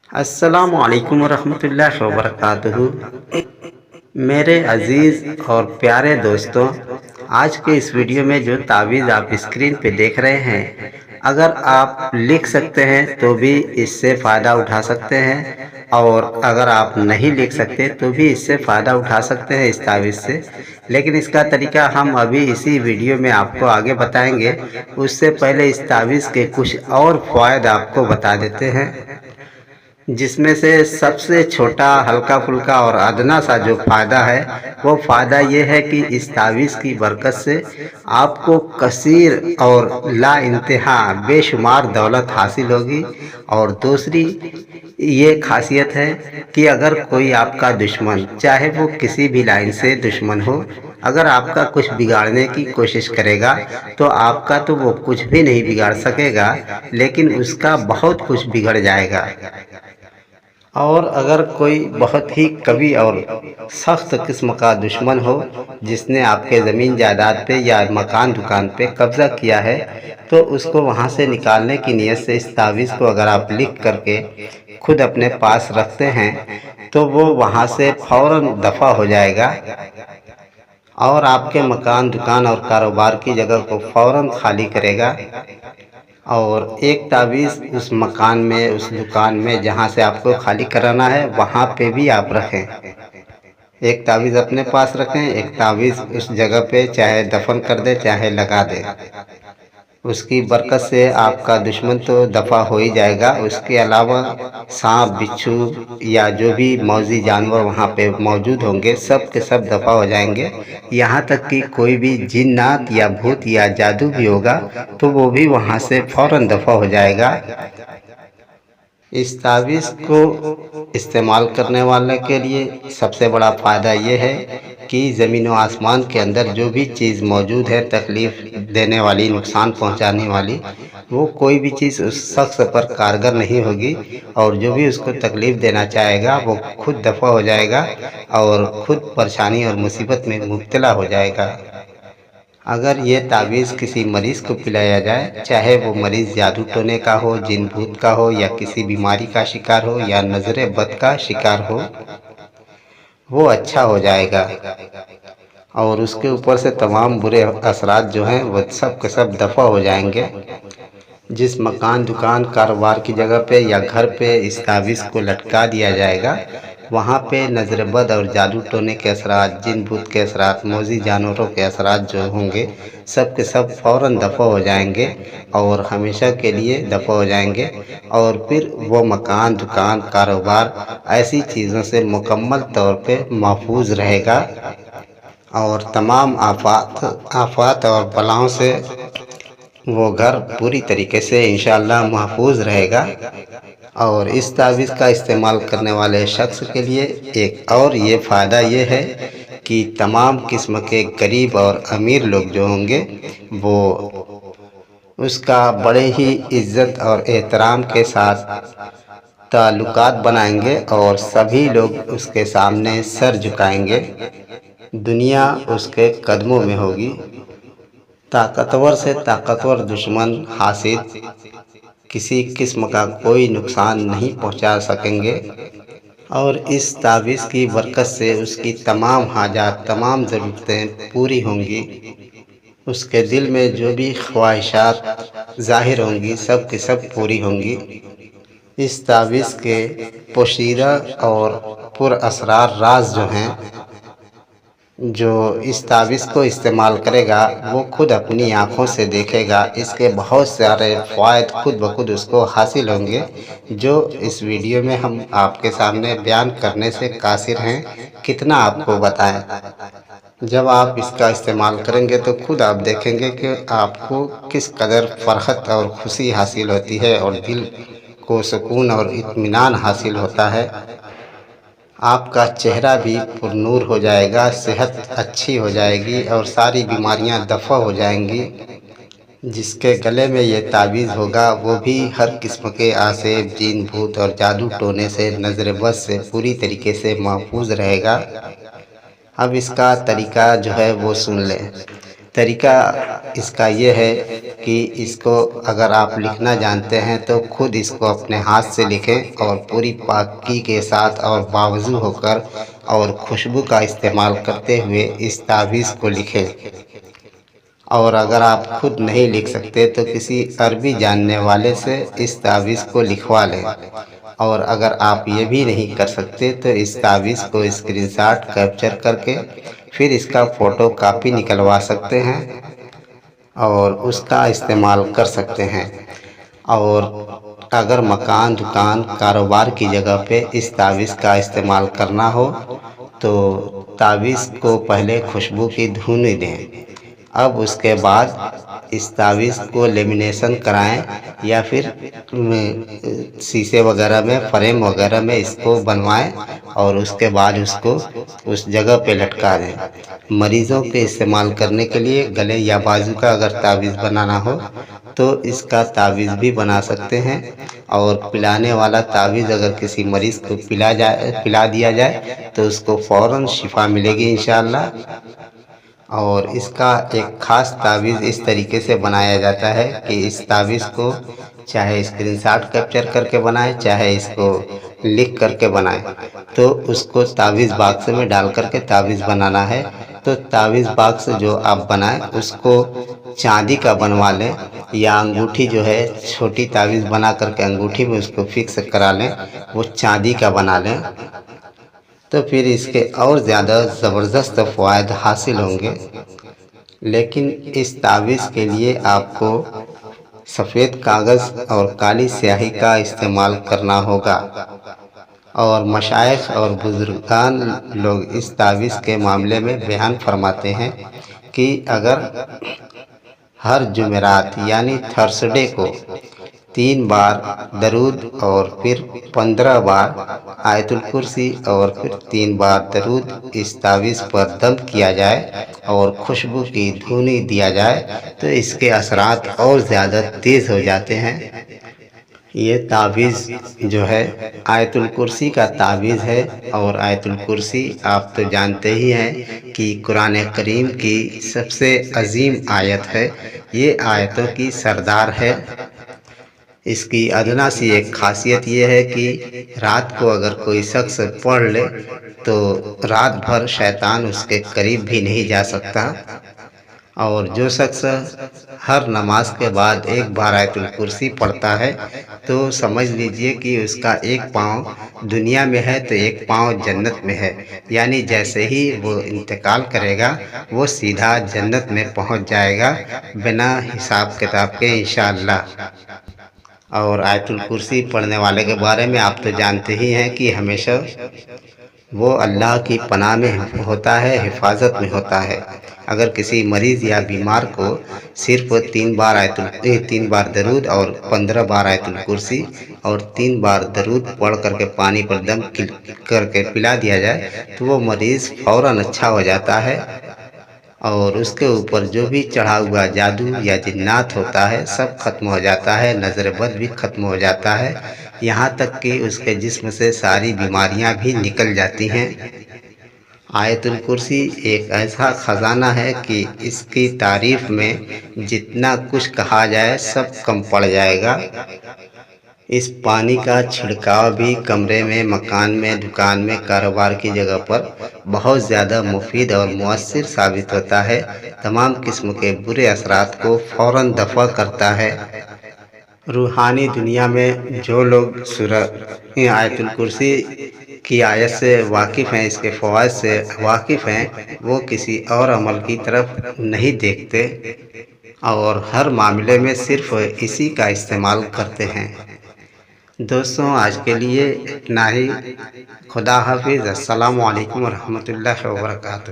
السلام علیکم ورحمۃ اللہ وبرکاتہ۔ میرے عزیز اور پیارے دوستوں، آج کے اس ویڈیو میں جو تعویذ آپ اسکرین پہ دیکھ رہے ہیں، اگر آپ لکھ سکتے ہیں تو بھی اس سے فائدہ اٹھا سکتے ہیں، اور اگر آپ نہیں لکھ سکتے تو بھی اس سے فائدہ اٹھا سکتے ہیں اس تعویذ سے۔ لیکن اس کا طریقہ ہم ابھی اسی ویڈیو میں آپ کو آگے بتائیں گے۔ اس سے پہلے اس تعویذ کے کچھ اور فوائد آپ کو بتا دیتے ہیں، جس میں سے سب سے چھوٹا، ہلکا پھلکا اور ادنا سا جو فائدہ ہے، وہ فائدہ یہ ہے کہ اس تعویذ کی برکت سے آپ کو کثیر اور لا انتہا بے شمار دولت حاصل ہوگی۔ اور دوسری یہ خاصیت ہے کہ اگر کوئی آپ کا دشمن، چاہے وہ کسی بھی لائن سے دشمن ہو، اگر آپ کا کچھ بگاڑنے کی کوشش کرے گا تو آپ کا تو وہ کچھ بھی نہیں بگاڑ سکے گا، لیکن اس کا بہت کچھ بگڑ جائے گا۔ اور اگر کوئی بہت ہی قوی اور سخت قسم کا دشمن ہو، جس نے آپ کے زمین جائیداد پہ یا مکان دکان پہ قبضہ کیا ہے، تو اس کو وہاں سے نکالنے کی نیت سے اس تعویذ کو اگر آپ لکھ کر کے خود اپنے پاس رکھتے ہیں تو وہ وہاں سے فوراً دفع ہو جائے گا، اور آپ کے مکان دکان اور کاروبار کی جگہ کو فوراً خالی کرے گا۔ اور ایک تعویذ اس مکان میں، اس دکان میں جہاں سے آپ کو خالی کرانا ہے، وہاں پہ بھی آپ رکھیں۔ ایک تعویذ اپنے پاس رکھیں، ایک تعویذ اس جگہ پہ چاہے دفن کر دے چاہے لگا دے۔ اس کی برکت سے آپ کا دشمن تو دفع ہو ہی جائے گا، اس کے علاوہ سانپ، بچھو یا جو بھی موذی جانور وہاں پہ موجود ہوں گے، سب کے سب دفع ہو جائیں گے۔ یہاں تک کہ کوئی بھی جنات یا بھوت یا جادو بھی ہوگا تو وہ بھی وہاں سے فوراً دفع ہو جائے گا۔ اس تعویذ کو استعمال کرنے والے کے لیے سب سے بڑا فائدہ یہ ہے کہ زمین و آسمان کے اندر جو بھی چیز موجود ہے تکلیف دینے والی، نقصان پہنچانے والی، وہ کوئی بھی چیز اس شخص پر کارگر نہیں ہوگی، اور جو بھی اس کو تکلیف دینا چاہے گا وہ خود دفع ہو جائے گا اور خود پریشانی اور مصیبت میں مبتلا ہو جائے گا۔ اگر یہ تعویذ کسی مریض کو پلایا جائے، چاہے وہ مریض جادو ٹونے کا ہو، جن بھوت کا ہو، یا کسی بیماری کا شکار ہو، یا نظر بد کا شکار ہو، وہ اچھا ہو جائے گا، اور اس کے اوپر سے تمام برے اثرات جو ہیں وہ سب کے سب دفع ہو جائیں گے۔ جس مکان، دکان، کاروبار کی جگہ پہ یا گھر پہ اس تعویذ کو لٹکا دیا جائے گا، وہاں پہ نظر بد اور جادو ٹونے کے اثرات، جن بھوت کے اثرات، موذی جانوروں کے اثرات جو ہوں گے، سب کے سب فوراً دفع ہو جائیں گے، اور ہمیشہ کے لیے دفع ہو جائیں گے، اور پھر وہ مکان، دکان، کاروبار ایسی چیزوں سے مکمل طور پہ محفوظ رہے گا، اور تمام آفات اور بلاؤں سے وہ گھر پوری طریقے سے انشاءاللہ محفوظ رہے گا۔ اور اس تعویذ کا استعمال کرنے والے شخص کے لیے ایک اور یہ فائدہ یہ ہے کہ تمام قسم کے غریب اور امیر لوگ جو ہوں گے، وہ اس کا بڑے ہی عزت اور احترام کے ساتھ تعلقات بنائیں گے، اور سبھی لوگ اس کے سامنے سر جھکائیں گے۔ دنیا اس کے قدموں میں ہوگی۔ طاقتور سے طاقتور دشمن حاسد کسی قسم کا کوئی نقصان نہیں پہنچا سکیں گے، اور اس تعویذ کی برکت سے اس کی تمام حاجات، تمام ضرورتیں پوری ہوں گی۔ اس کے دل میں جو بھی خواہشات ظاہر ہوں گی، سب کی سب پوری ہوں گی۔ اس تعویذ کے پوشیدہ اور پر اسرار راز جو ہیں، جو اس تعویذ کو استعمال کرے گا وہ خود اپنی آنکھوں سے دیکھے گا۔ اس کے بہت سارے فوائد خود بخود اس کو حاصل ہوں گے، جو اس ویڈیو میں ہم آپ کے سامنے بیان کرنے سے قاصر ہیں۔ کتنا آپ کو بتائیں، جب آپ اس کا استعمال کریں گے تو خود آپ دیکھیں گے کہ آپ کو کس قدر فرحت اور خوشی حاصل ہوتی ہے، اور دل کو سکون اور اطمینان حاصل ہوتا ہے۔ آپ کا چہرہ بھی پر نور ہو جائے گا، صحت اچھی ہو جائے گی، اور ساری بیماریاں دفع ہو جائیں گی۔ جس کے گلے میں یہ تعویذ ہوگا وہ بھی ہر قسم کے آسیب، جن بھوت اور جادو ٹونے سے، نظر بد سے پوری طریقے سے محفوظ رہے گا۔ اب اس کا طریقہ جو ہے وہ سن لیں۔ طریقہ اس کا یہ ہے کہ اس کو اگر آپ لکھنا جانتے ہیں تو خود اس کو اپنے ہاتھ سے لکھیں اور پوری پاکی کے ساتھ اور باوضو ہو کر اور خوشبو کا استعمال کرتے ہوئے اس تعویذ کو لکھیں۔ اور اگر آپ خود نہیں لکھ سکتے تو کسی عربی جاننے والے سے اس تعویذ کو لکھوا لیں، اور اگر آپ یہ بھی نہیں کر سکتے تو اس تعویذ کو اسکرین شاٹ کیپچر کر کے پھر اس کا فوٹو کاپی نکلوا سکتے ہیں اور اس کا استعمال کر سکتے ہیں۔ اور اگر مکان، دکان، کاروبار کی جگہ پہ اس تعویذ کا استعمال کرنا ہو تو تعویذ کو پہلے خوشبو کی دھونی دیں، اب اس کے بعد اس تعویذ کو لیمینیشن کرائیں یا پھر شیشے وغیرہ میں، فریم وغیرہ میں اس کو بنوائیں اور اس کے بعد اس کو اس جگہ پہ لٹکا دیں۔ مریضوں کے استعمال کرنے کے لیے گلے یا بازو کا اگر تعویذ بنانا ہو تو اس کا تعویذ بھی بنا سکتے ہیں، اور پلانے والا تعویذ اگر کسی مریض کو پلا دیا جائے تو اس کو فوراً شفا ملے گی انشاءاللہ۔ اور اس کا ایک خاص تعویذ اس طریقے سے بنایا جاتا ہے کہ اس تعویذ کو چاہے اسکرین شاٹ کیپچر کر کے بنائیں، چاہے اس کو لکھ کر کے بنائیں، تو اس کو تعویذ باکس میں ڈال کر کے تعویذ بنانا ہے۔ تو تعویذ باکس جو آپ بنائیں اس کو چاندی کا بنوا لیں، یا انگوٹھی جو ہے چھوٹی تعویذ بنا کر کے انگوٹھی میں اس کو فکس کرا لیں، وہ چاندی کا بنا لیں، تو پھر اس کے اور زیادہ زبردست فوائد حاصل ہوں گے۔ لیکن اس تعویذ کے لیے آپ کو سفید کاغذ اور کالی سیاہی کا استعمال کرنا ہوگا، اور مشائخ اور بزرگان لوگ اس تعویذ کے معاملے میں بیان فرماتے ہیں کہ اگر ہر جمعرات یعنی تھرسڈے کو 3 بار درود اور پھر 15 بار آیت الکرسی اور پھر 3 بار درود اس تعویذ پر دم کیا جائے اور خوشبو کی دھونی دیا جائے تو اس کے اثرات اور زیادہ تیز ہو جاتے ہیں۔ یہ تعویذ جو ہے آیت الکرسی کا تعویذ ہے، اور آیت الکرسی آپ تو جانتے ہی ہیں کہ قرآن کریم کی سب سے عظیم آیت ہے، یہ آیتوں کی سردار ہے۔ اس کی ادنا سی ایک خاصیت یہ ہے کہ رات کو اگر کوئی شخص پڑھ لے تو رات بھر شیطان اس کے قریب بھی نہیں جا سکتا، اور جو شخص ہر نماز کے بعد ایک بار آیت الکرسی پڑھتا ہے تو سمجھ لیجئے کہ اس کا ایک پاؤں دنیا میں ہے تو ایک پاؤں جنت میں ہے، یعنی جیسے ہی وہ انتقال کرے گا وہ سیدھا جنت میں پہنچ جائے گا بنا حساب کتاب کے انشاءاللہ۔ اور آیت الکرسی پڑھنے والے کے بارے میں آپ تو جانتے ہی ہیں کہ ہمیشہ وہ اللہ کی پناہ میں ہوتا ہے، حفاظت میں ہوتا ہے۔ اگر کسی مریض یا بیمار کو صرف 3 بار درود اور 15 بار آیت الکرسی اور 3 بار درود پڑھ کر کے پانی پر دم کر کے پلا دیا جائے تو وہ مریض فوراً اچھا ہو جاتا ہے، اور اس کے اوپر جو بھی چڑھا ہوا جادو یا جنات ہوتا ہے سب ختم ہو جاتا ہے، نظر بد بھی ختم ہو جاتا ہے، یہاں تک کہ اس کے جسم سے ساری بیماریاں بھی نکل جاتی ہیں۔ آیت الکرسی ایک ایسا خزانہ ہے کہ اس کی تعریف میں جتنا کچھ کہا جائے سب کم پڑ جائے گا۔ اس پانی کا چھڑکاؤ بھی کمرے میں، مکان میں، دکان میں، کاروبار کی جگہ پر بہت زیادہ مفید اور مؤثر ثابت ہوتا ہے، تمام قسم کے برے اثرات کو فوراً دفع کرتا ہے۔ روحانی دنیا میں جو لوگ سورہ آیت الکرسی کی آیت سے واقف ہیں، اس کے فوائد سے واقف ہیں، وہ کسی اور عمل کی طرف نہیں دیکھتے اور ہر معاملے میں صرف اسی کا استعمال کرتے ہیں۔ دوستوں، آج کے لیے اتنا ہی۔ خدا حافظ۔ السلام علیکم ورحمۃ اللہ وبرکاتہ۔